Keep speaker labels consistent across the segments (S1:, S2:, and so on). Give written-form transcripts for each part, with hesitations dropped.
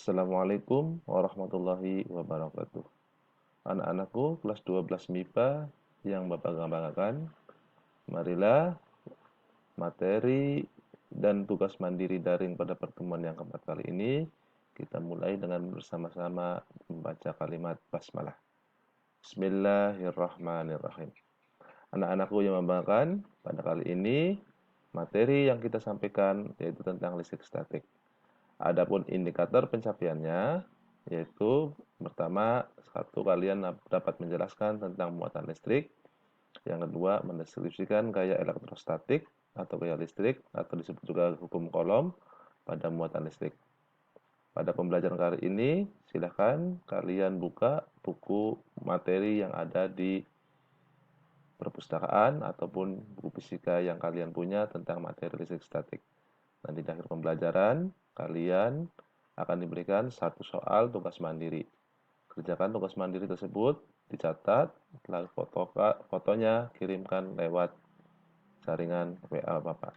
S1: Assalamualaikum warahmatullahi wabarakatuh. Anak-anakku kelas 12 MIPA yang Bapak banggakan, marilah materi dan tugas mandiri daring pada pertemuan yang keempat kali ini kita mulai dengan bersama-sama membaca kalimat basmalah. Bismillahirrahmanirrahim. Anak-anakku yang membanggakan, pada kali ini materi yang kita sampaikan yaitu tentang listrik statik. Adapun indikator pencapaiannya yaitu pertama, satu kalian dapat menjelaskan tentang muatan listrik, yang kedua mendeskripsikan gaya elektrostatik atau gaya listrik atau disebut juga hukum Coulomb pada muatan listrik. Pada pembelajaran kali ini, silakan kalian buka buku materi yang ada di perpustakaan ataupun buku fisika yang kalian punya tentang materi listrik statik. Nanti di akhir pembelajaran, kalian akan diberikan satu soal tugas mandiri. Kerjakan tugas mandiri tersebut, dicatat, lalu fotonya kirimkan lewat jaringan WA Bapak.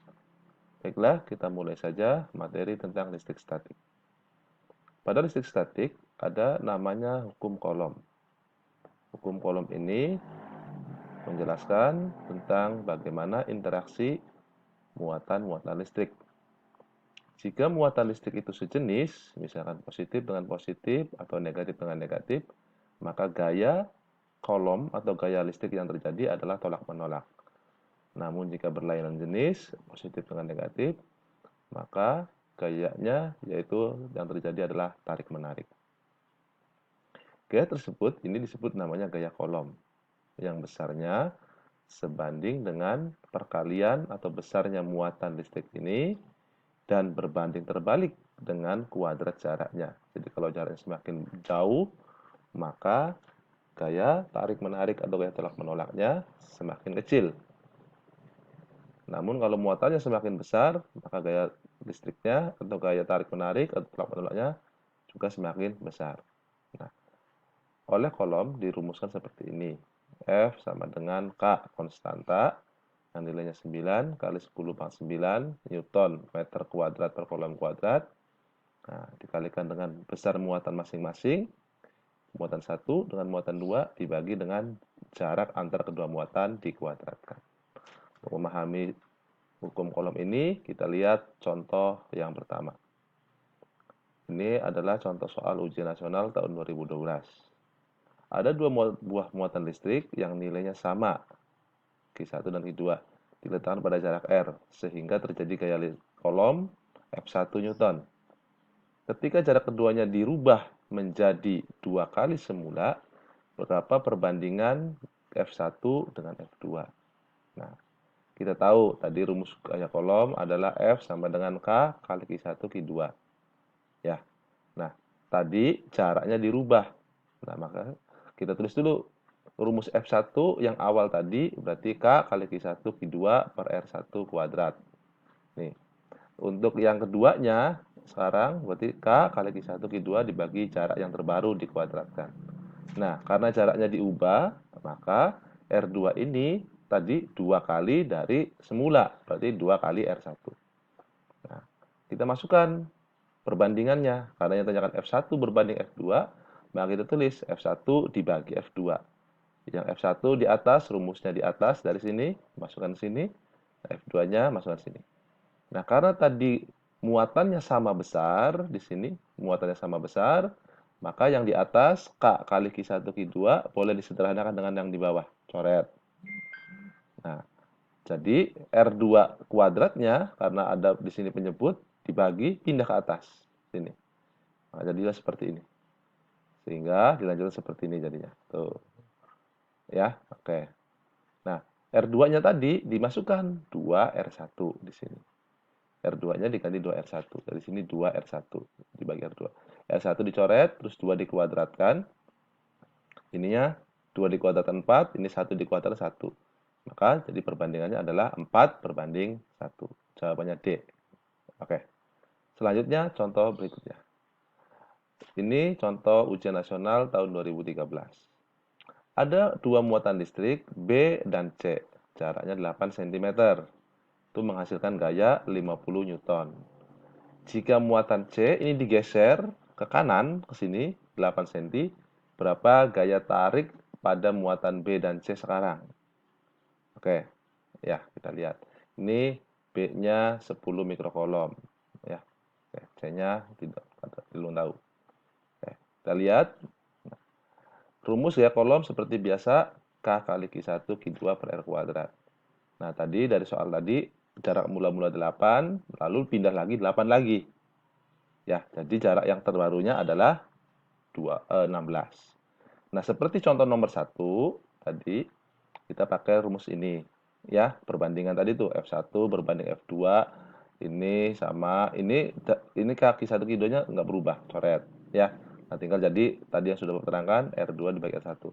S1: Baiklah, kita mulai saja materi tentang listrik statik. Pada listrik statik, ada namanya hukum Coulomb. Hukum Coulomb ini menjelaskan tentang bagaimana interaksi muatan-muatan listrik. Jika muatan listrik itu sejenis, misalkan positif dengan positif atau negatif dengan negatif, maka gaya Coulomb atau gaya listrik yang terjadi adalah tolak-menolak. Namun jika berlainan jenis, positif dengan negatif, maka gayanya yaitu yang terjadi adalah tarik-menarik. Gaya tersebut ini disebut namanya gaya Coulomb, yang besarnya sebanding dengan perkalian atau besarnya muatan listrik ini dan berbanding terbalik dengan kuadrat jaraknya. Jadi kalau jaraknya semakin jauh, maka gaya tarik-menarik atau gaya tolak-menolaknya semakin kecil. Namun kalau muatannya semakin besar, maka gaya listriknya atau gaya tarik-menarik atau tolak-menolaknya juga semakin besar. Nah, oleh Coulomb dirumuskan seperti ini. F sama dengan K konstanta yang nilainya 9 kali 10 pangkat 9 Newton meter kuadrat per Coulomb kuadrat. Nah, dikalikan dengan besar muatan masing-masing. Muatan 1 dengan muatan 2 dibagi dengan jarak antar kedua muatan dikuadratkan. Untuk memahami hukum Coulomb ini, kita lihat contoh yang pertama. Ini adalah contoh soal ujian nasional tahun 2012. Ada dua buah muatan listrik yang nilainya sama, Q1 dan Q2, diletakkan pada jarak R, sehingga terjadi gaya Coulomb F1 Newton. Ketika jarak keduanya dirubah menjadi 2 kali semula, berapa perbandingan F1 dengan F2? Nah, kita tahu tadi rumus gaya Coulomb adalah F sama dengan K kali Q1 Q2. Ya. Nah, tadi jaraknya dirubah. Nah, maka kita tulis dulu rumus F1 yang awal tadi berarti K kali Q1 Q2 per R1 kuadrat. Nih. Untuk yang keduanya sekarang berarti K kali Q1 Q2 dibagi jarak yang terbaru dikuadratkan. Nah, karena jaraknya diubah, maka R2 ini tadi 2 kali dari semula, berarti 2 kali R1. Nah, kita masukkan perbandingannya. Karena yang tanyakan F1 berbanding F2, maka kita tulis F1 dibagi F2. Yang F1 di atas, rumusnya di atas dari sini, masukkan sini. F2-nya masukkan sini. Nah, karena tadi muatannya sama besar di sini, muatannya sama besar, maka yang di atas K kali Q1 Q2 boleh disederhanakan dengan yang di bawah, coret. Nah, jadi R2 kuadratnya karena ada di sini penyebut dibagi pindah ke atas sini. Nah, jadilah seperti ini. Sehingga dilanjutkan seperti ini jadinya. Tuh. Ya, oke. Nah, R2-nya tadi dimasukkan 2R1 di sini. R2-nya diganti 2R1. Dari sini 2R1 dibagi R2. R1 dicoret, terus 2 dikuadratkan. Ininya 2 dikuadratkan 4, ini 1 dikuadratkan 1. Maka jadi perbandingannya adalah 4 berbanding 1. Jawabannya D. Oke. Selanjutnya contoh berikutnya. Ini contoh ujian nasional tahun 2013. Ada dua muatan listrik B dan C. Jaraknya 8 cm. Itu menghasilkan gaya 50 Newton. Jika muatan C ini digeser ke kanan, ke sini, 8 cm, berapa gaya tarik pada muatan B dan C sekarang? Oke, ya kita lihat. Ini B-nya 10 mikrokolom. Ya, oke, C-nya tidak belum tahu. Oke, kita lihat. Rumus gaya kolom seperti biasa, K kali Q1 Q2 per R kuadrat. Nah, tadi dari soal tadi, jarak mula-mula 8, lalu pindah lagi 8 lagi. Ya, jadi jarak yang terbarunya adalah 16. Nah, seperti contoh nomor 1, tadi kita pakai rumus ini. Ya, perbandingan tadi tuh, F1 berbanding F2, ini sama, ini kaki 1 kidonya nggak berubah, coret. Ya, nah tinggal jadi tadi yang sudah terangkan, R2 dibagi R1.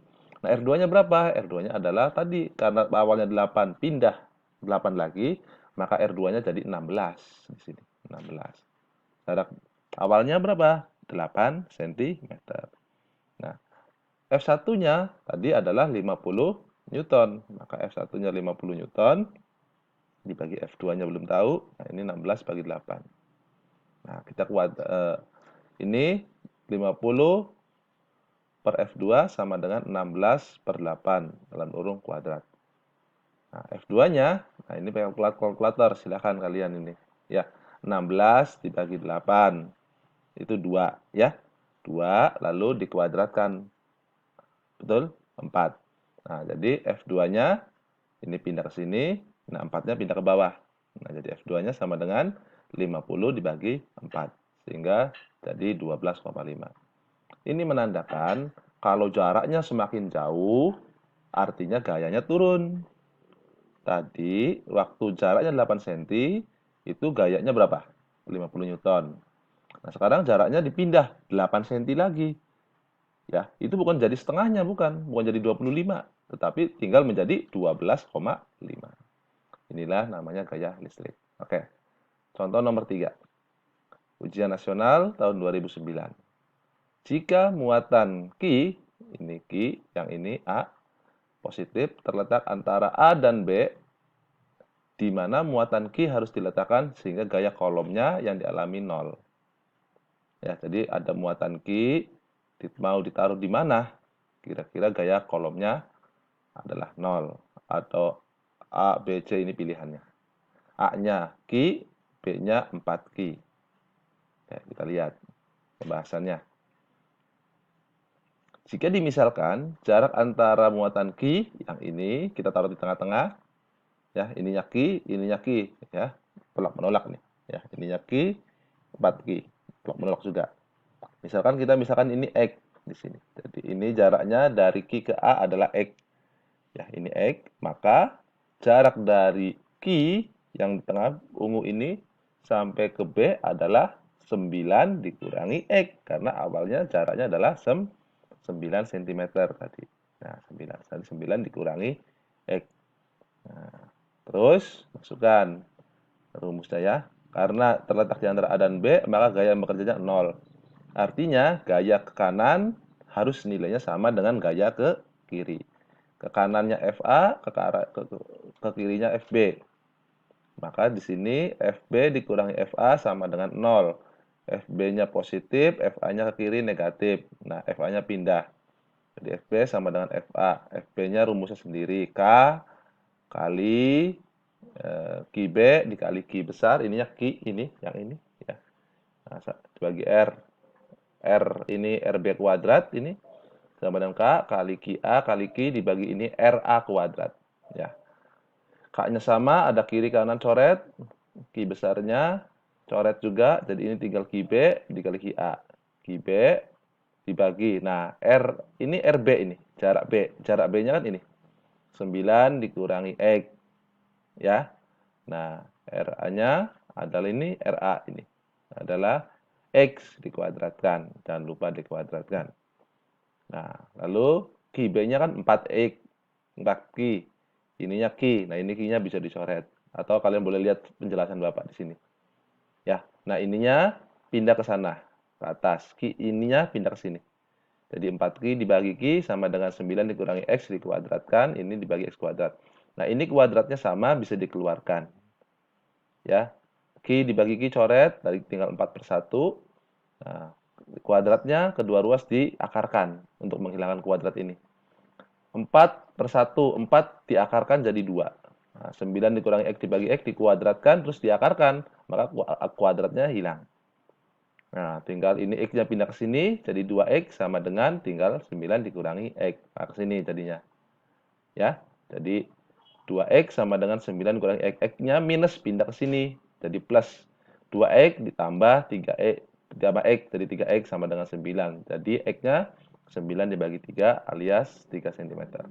S1: Nah, R2-nya berapa? R2-nya adalah tadi, karena awalnya 8, pindah 8 lagi, maka R2-nya jadi 16 di sini, 16. Jarak awalnya berapa? 8 cm. Nah, F1-nya tadi adalah 50 Newton. Maka F1-nya 50 Newton dibagi F2-nya belum tahu. Nah, ini 16 bagi 8. Nah, kita ini 50 per F2 sama dengan 16 per 8 dalam kurung kuadrat. Nah, F2-nya, nah ini pakai kalkulator, silahkan kalian ini. Ya, 16 dibagi 8, itu 2, ya. 2, lalu dikuadratkan. Betul? 4. Nah, jadi F2-nya ini pindah ke sini, nah 4-nya pindah ke bawah. Nah, jadi F2-nya sama dengan 50 dibagi 4, sehingga jadi 12,5. Ini menandakan kalau jaraknya semakin jauh, artinya gayanya turun. Tadi, waktu jaraknya 8 cm, itu gayanya berapa? 50 Newton. Nah, sekarang jaraknya dipindah 8 cm lagi. Ya, itu bukan jadi setengahnya, bukan jadi 25, tetapi tinggal menjadi 12,5. Inilah namanya gaya listrik. Oke. Contoh nomor 3. Ujian nasional tahun 2009. Jika muatan Q, ini Q, yang ini A, positif terletak antara A dan B, di mana muatan Q harus diletakkan sehingga gaya kolomnya yang dialami 0. Ya, jadi ada muatan Q, mau ditaruh di mana? Kira-kira gaya kolomnya adalah 0 atau A, B, C ini pilihannya. A-nya Q, B-nya 4Q. Ya, kita lihat pembahasannya. Jika dimisalkan jarak antara muatan Q yang ini kita taruh di tengah-tengah, ya ininya Q, ininya Q, ya tolak menolak nih, ya ininya Q, 4Q, tolak menolak juga. Misalkan ini X di sini. Jadi ini jaraknya dari Q ke A adalah X. Ya, ini X, maka jarak dari Q yang di tengah ungu ini sampai ke B adalah 9 dikurangi X, karena awalnya jaraknya adalah 9 cm tadi. Nah, 9 dikurangi X. Nah, terus masukkan rumusnya ya. Karena terletak di antara A dan B, maka gaya bekerjanya 0. Artinya, gaya ke kanan harus nilainya sama dengan gaya ke kiri. Ke kanannya FA, ke kirinya FB. Maka di sini FB dikurangi FA sama dengan 0. FB-nya positif, FA-nya ke kiri negatif. Nah, FA-nya pindah. Jadi FB sama dengan FA. FB-nya rumusnya sendiri. K kali QB dikali Q besar. Ininya Q, ini, yang ini. Ya. Nah, dibagi R. R ini RB kuadrat, ini. Sama dengan K kali QA kali Q dibagi ini RA kuadrat. Ya. K-nya sama, ada kiri kanan coret. Q besarnya coret juga. Jadi ini tinggal QB dikali QA. QB dibagi. Nah, R ini RB ini, jarak B. Jarak B-nya kan ini. 9 dikurangi X. Ya. Nah, RA-nya adalah ini, RA ini. Adalah X dikuadratkan. Jangan lupa dikuadratkan. Nah, lalu QB-nya kan 4X. 4Q. Ininya Q. Nah, ini Q-nya bisa dicoret. Atau kalian boleh lihat penjelasan Bapak di sini. Ya. Nah, ininya pindah ke sana, ke atas. Q ininya pindah ke sini. Jadi 4Q dibagi Q sama dengan 9 dikurangi X dikuadratkan. Ini dibagi X kuadrat. Nah, ini kuadratnya sama, bisa dikeluarkan. Ya. Q dibagi Q coret, tadi tinggal 4/1. Nah, kuadratnya kedua ruas diakarkan untuk menghilangkan kuadrat ini. 4/1, 4 diakarkan jadi 2. Nah, 9 dikurangi X dibagi X dikuadratkan terus diakarkan, maka kuadratnya hilang. Nah, tinggal ini X-nya pindah ke sini, jadi 2X sama dengan tinggal 9 dikurangi X. Nah, ke sini jadinya. Ya, jadi 2X sama dengan 9 dikurangi X. X-nya minus pindah ke sini, jadi plus 2X ditambah 3X, ditambah X, jadi 3X sama dengan 9. Jadi X-nya 9 dibagi 3 alias 3 cm.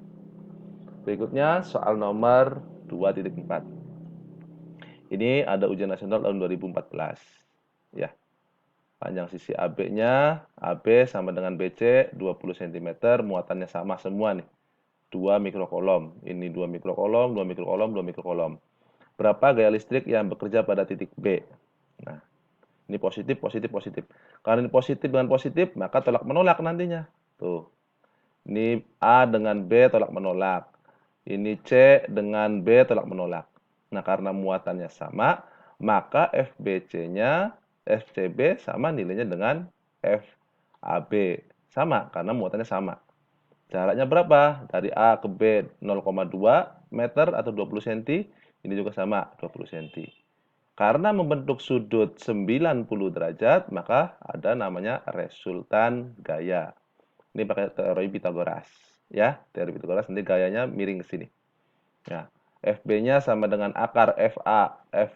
S1: Berikutnya soal nomor 2.4. Ini ada ujian nasional tahun 2014. Ya. Panjang sisi AB-nya, AB sama dengan BC 20 cm, muatannya sama semua nih. 2 mikrokolom. Ini 2 mikrokolom, 2 mikrokolom, 2 mikrokolom. Berapa gaya listrik yang bekerja pada titik B? Nah, ini positif, positif, positif. Karena ini positif dengan positif, maka tolak menolak nantinya. Tuh. Ini A dengan B tolak menolak. Ini C dengan B tolak menolak. Nah, karena muatannya sama, maka FBC-nya, FCB sama nilainya dengan FAB. Sama, karena muatannya sama. Jaraknya berapa? Dari A ke B 0,2 meter atau 20 cm. Ini juga sama, 20 cm. Karena membentuk sudut 90 derajat, maka ada namanya resultan gaya. Ini pakai teori Pitagoras. Ya, teori Pitagoras nanti gayanya miring ke sini. Ya, FB-nya sama dengan akar FA F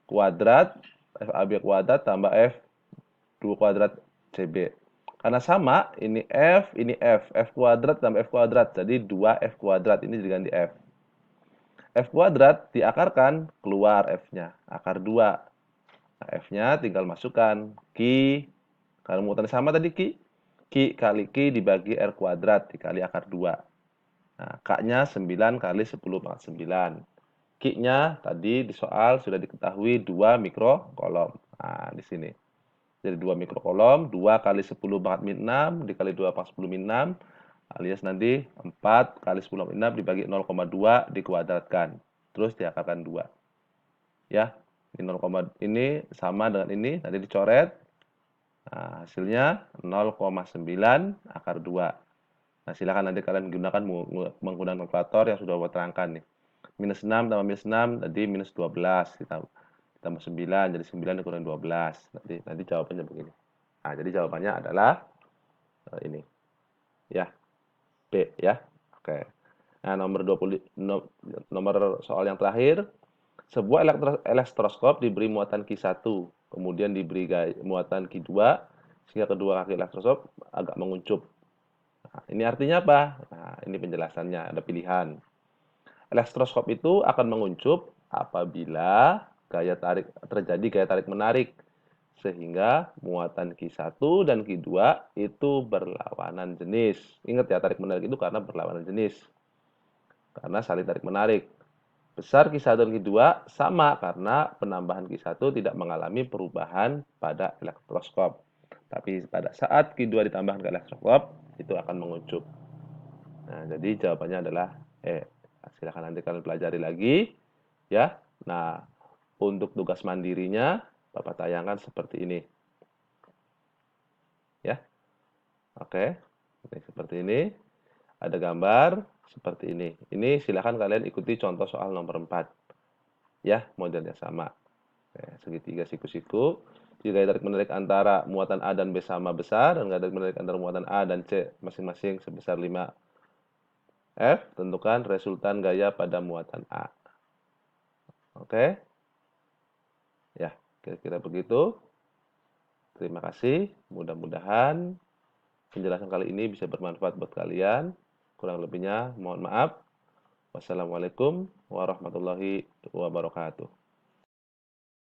S1: kuadrat, FAB kuadrat tambah F 2 kuadrat CB. Karena sama, ini F kuadrat tambah F kuadrat. Jadi 2F kuadrat, ini diganti F. F kuadrat diakarkan, keluar F-nya, akar 2. Nah, F-nya tinggal masukkan, Q, kalau muatannya sama tadi Q kali Q dibagi R kuadrat dikali akar 2. Nah, K-nya 9 kali 10 pangkat 9. Q-nya tadi di soal sudah diketahui 2 mikrokolom. Nah, di sini. Jadi 2 mikrokolom, 2 kali 10 pangkat min 6 dikali 2 pangkat 10 min 6 alias nanti 4 kali 10 min 6 dibagi 0,2 dikuadratkan. Terus diakarkan 2. Ya, ini 0, ini sama dengan ini, nanti dicoret. Nah, hasilnya 0,9 akar 2. Nah, silakan nanti kalian gunakan menggunakan kalkulator yang sudah saya terangkan nih. Minus 6 tambah minus 6, jadi minus 12. Ditambah 9, jadi 9 dikurangi 12. Nanti jawabannya begini. Nah, jadi jawabannya adalah ini. Ya, B ya. Oke. Nah, nomor soal yang terakhir. Sebuah elektroskop diberi muatan Q1, kemudian diberi muatan Q2, sehingga kedua kaki elektroskop agak menguncup. Nah, ini artinya apa? Nah, ini penjelasannya, ada pilihan. Elektroskop itu akan menguncup apabila terjadi gaya tarik-menarik, sehingga muatan Q1 dan Q2 itu berlawanan jenis. Ingat ya, tarik-menarik itu karena berlawanan jenis. Karena saling tarik-menarik. Besar Q1 dan Q2 sama karena penambahan Q1 tidak mengalami perubahan pada elektroskop. Tapi pada saat Q2 ditambahkan ke elektroskop, itu akan menguncup. Nah, jadi jawabannya adalah silakan nanti kalian pelajari lagi. Ya. Nah, untuk tugas mandirinya, Bapak tayangkan seperti ini. Ya. Oke. Ini seperti ini. Ada gambar seperti ini. Ini silakan kalian ikuti contoh soal nomor 4. Ya, modelnya sama. Segitiga siku-siku. Jika gaya tarik-menarik antara muatan A dan B sama besar, dan gaya tarik-menarik antara muatan A dan C masing-masing sebesar 5F, tentukan resultan gaya pada muatan A. Oke? Ya, kira-kira begitu. Terima kasih. Mudah-mudahan penjelasan kali ini bisa bermanfaat buat kalian. Kurang lebihnya, mohon maaf. Wassalamualaikum warahmatullahi wabarakatuh.